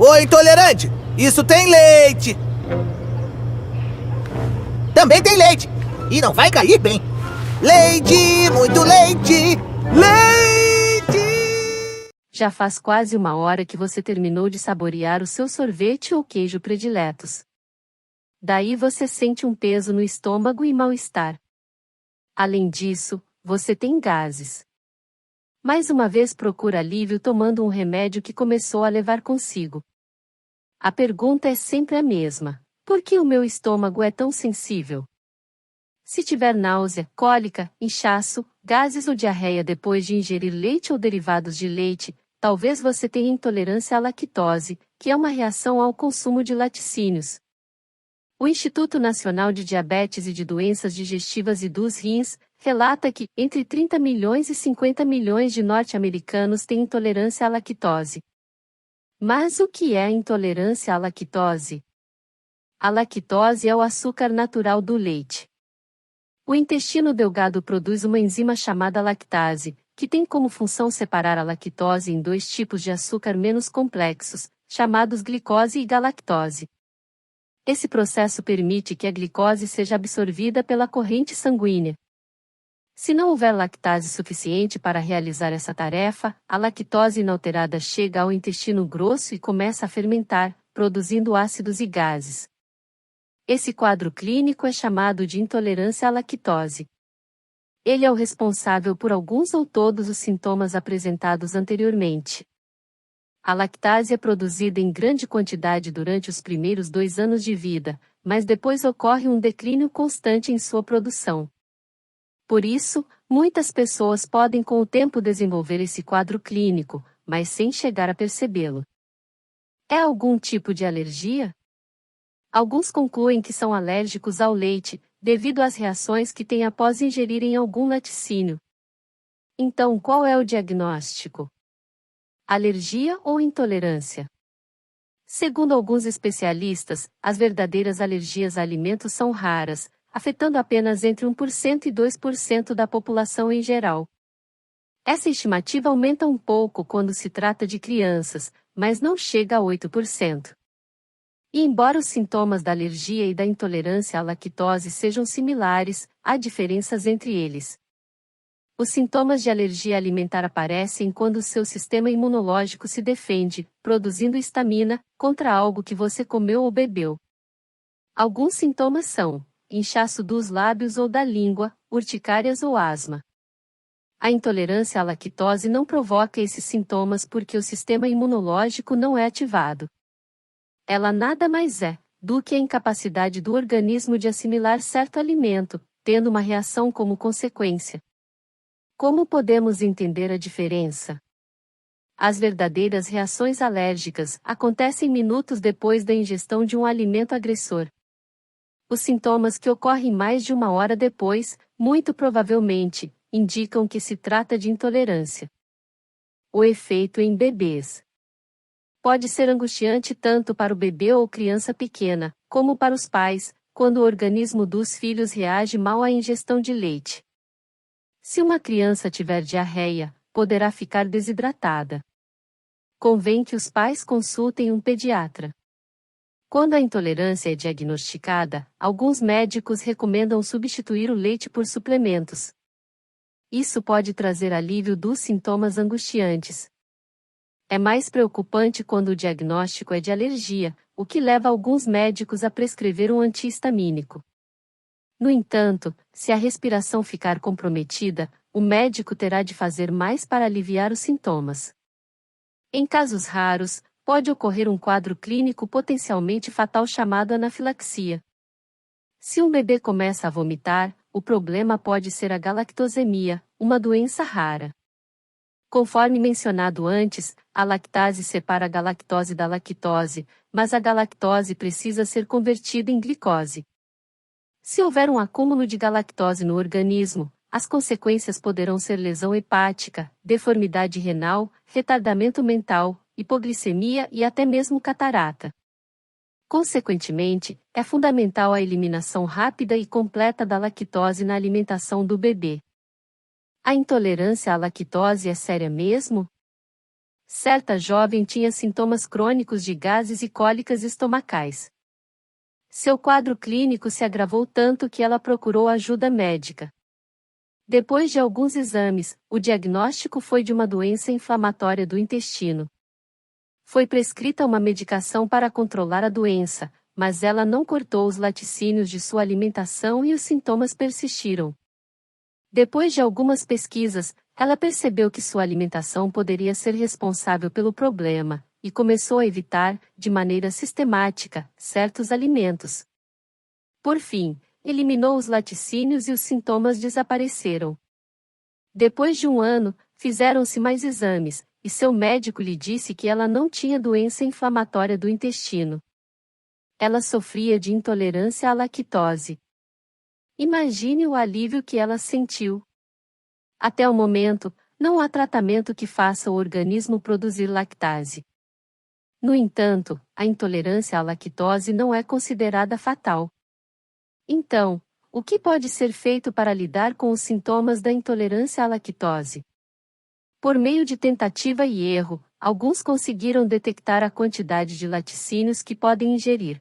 Ô intolerante, isso tem leite! Também tem leite! E não vai cair bem! Leite, muito leite! Leite! Já faz quase 1 hora que você terminou de saborear o seu sorvete ou queijo prediletos. Daí você sente um peso no estômago e mal-estar. Além disso, você tem gases. Mais uma vez procura alívio tomando um remédio que começou a levar consigo. A pergunta é sempre a mesma: por que o meu estômago é tão sensível? Se tiver náusea, cólica, inchaço, gases ou diarreia depois de ingerir leite ou derivados de leite, talvez você tenha intolerância à lactose, que é uma reação ao consumo de laticínios. O Instituto Nacional de Diabetes e de Doenças Digestivas e dos Rins relata que, entre 30 milhões e 50 milhões de norte-americanos têm intolerância à lactose. Mas o que é intolerância à lactose? A lactose é o açúcar natural do leite. O intestino delgado produz uma enzima chamada lactase, que tem como função separar a lactose em 2 tipos de açúcar menos complexos, chamados glicose e galactose. Esse processo permite que a glicose seja absorvida pela corrente sanguínea. Se não houver lactase suficiente para realizar essa tarefa, a lactose inalterada chega ao intestino grosso e começa a fermentar, produzindo ácidos e gases. Esse quadro clínico é chamado de intolerância à lactose. Ele é o responsável por alguns ou todos os sintomas apresentados anteriormente. A lactase é produzida em grande quantidade durante os primeiros 2 anos de vida, mas depois ocorre um declínio constante em sua produção. Por isso, muitas pessoas podem com o tempo desenvolver esse quadro clínico, mas sem chegar a percebê-lo. É algum tipo de alergia? Alguns concluem que são alérgicos ao leite, devido às reações que têm após ingerirem algum laticínio. Então, qual é o diagnóstico? Alergia ou intolerância? Segundo alguns especialistas, as verdadeiras alergias a alimentos são raras, afetando apenas entre 1% e 2% da população em geral. Essa estimativa aumenta um pouco quando se trata de crianças, mas não chega a 8%. E embora os sintomas da alergia e da intolerância à lactose sejam similares, há diferenças entre eles. Os sintomas de alergia alimentar aparecem quando o seu sistema imunológico se defende, produzindo histamina, contra algo que você comeu ou bebeu. Alguns sintomas são inchaço dos lábios ou da língua, urticárias ou asma. A intolerância à lactose não provoca esses sintomas porque o sistema imunológico não é ativado. Ela nada mais é do que a incapacidade do organismo de assimilar certo alimento, tendo uma reação como consequência. Como podemos entender a diferença? As verdadeiras reações alérgicas acontecem minutos depois da ingestão de um alimento agressor. Os sintomas que ocorrem mais de 1 hora depois, muito provavelmente, indicam que se trata de intolerância. O efeito em bebês. Pode ser angustiante tanto para o bebê ou criança pequena, como para os pais, quando o organismo dos filhos reage mal à ingestão de leite. Se uma criança tiver diarreia, poderá ficar desidratada. Convém que os pais consultem um pediatra. Quando a intolerância é diagnosticada, alguns médicos recomendam substituir o leite por suplementos. Isso pode trazer alívio dos sintomas angustiantes. É mais preocupante quando o diagnóstico é de alergia, o que leva alguns médicos a prescrever um anti-histamínico. No entanto, se a respiração ficar comprometida, o médico terá de fazer mais para aliviar os sintomas. Em casos raros, pode ocorrer um quadro clínico potencialmente fatal chamado anafilaxia. Se um bebê começa a vomitar, o problema pode ser a galactosemia, uma doença rara. Conforme mencionado antes, a lactase separa a galactose da lactose, mas a galactose precisa ser convertida em glicose. Se houver um acúmulo de galactose no organismo, as consequências poderão ser lesão hepática, deformidade renal, retardamento mental, hipoglicemia e até mesmo catarata. Consequentemente, é fundamental a eliminação rápida e completa da lactose na alimentação do bebê. A intolerância à lactose é séria mesmo? Certa jovem tinha sintomas crônicos de gases e cólicas estomacais. Seu quadro clínico se agravou tanto que ela procurou ajuda médica. Depois de alguns exames, o diagnóstico foi de uma doença inflamatória do intestino. Foi prescrita uma medicação para controlar a doença, mas ela não cortou os laticínios de sua alimentação e os sintomas persistiram. Depois de algumas pesquisas, ela percebeu que sua alimentação poderia ser responsável pelo problema, e começou a evitar, de maneira sistemática, certos alimentos. Por fim, eliminou os laticínios e os sintomas desapareceram. Depois de um ano, fizeram-se mais exames, e seu médico lhe disse que ela não tinha doença inflamatória do intestino. Ela sofria de intolerância à lactose. Imagine o alívio que ela sentiu. Até o momento, não há tratamento que faça o organismo produzir lactase. No entanto, a intolerância à lactose não é considerada fatal. Então, o que pode ser feito para lidar com os sintomas da intolerância à lactose? Por meio de tentativa e erro, alguns conseguiram detectar a quantidade de laticínios que podem ingerir.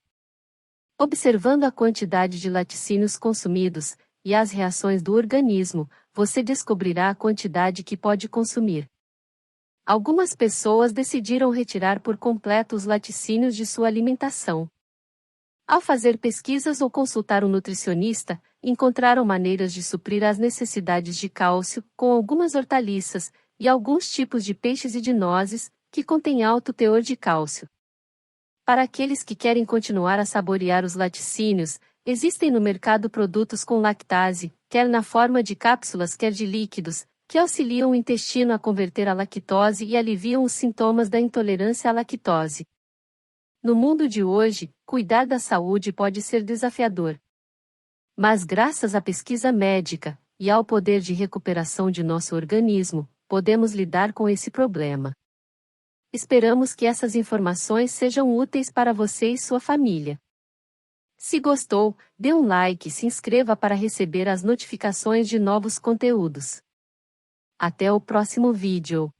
Observando a quantidade de laticínios consumidos e as reações do organismo, você descobrirá a quantidade que pode consumir. Algumas pessoas decidiram retirar por completo os laticínios de sua alimentação. Ao fazer pesquisas ou consultar um nutricionista, encontraram maneiras de suprir as necessidades de cálcio com algumas hortaliças e alguns tipos de peixes e de nozes, que contêm alto teor de cálcio. Para aqueles que querem continuar a saborear os laticínios, existem no mercado produtos com lactase, quer na forma de cápsulas quer de líquidos, que auxiliam o intestino a converter a lactose e aliviam os sintomas da intolerância à lactose. No mundo de hoje, cuidar da saúde pode ser desafiador. Mas graças à pesquisa médica e ao poder de recuperação de nosso organismo, podemos lidar com esse problema. Esperamos que essas informações sejam úteis para você e sua família. Se gostou, dê um like e se inscreva para receber as notificações de novos conteúdos. Até o próximo vídeo.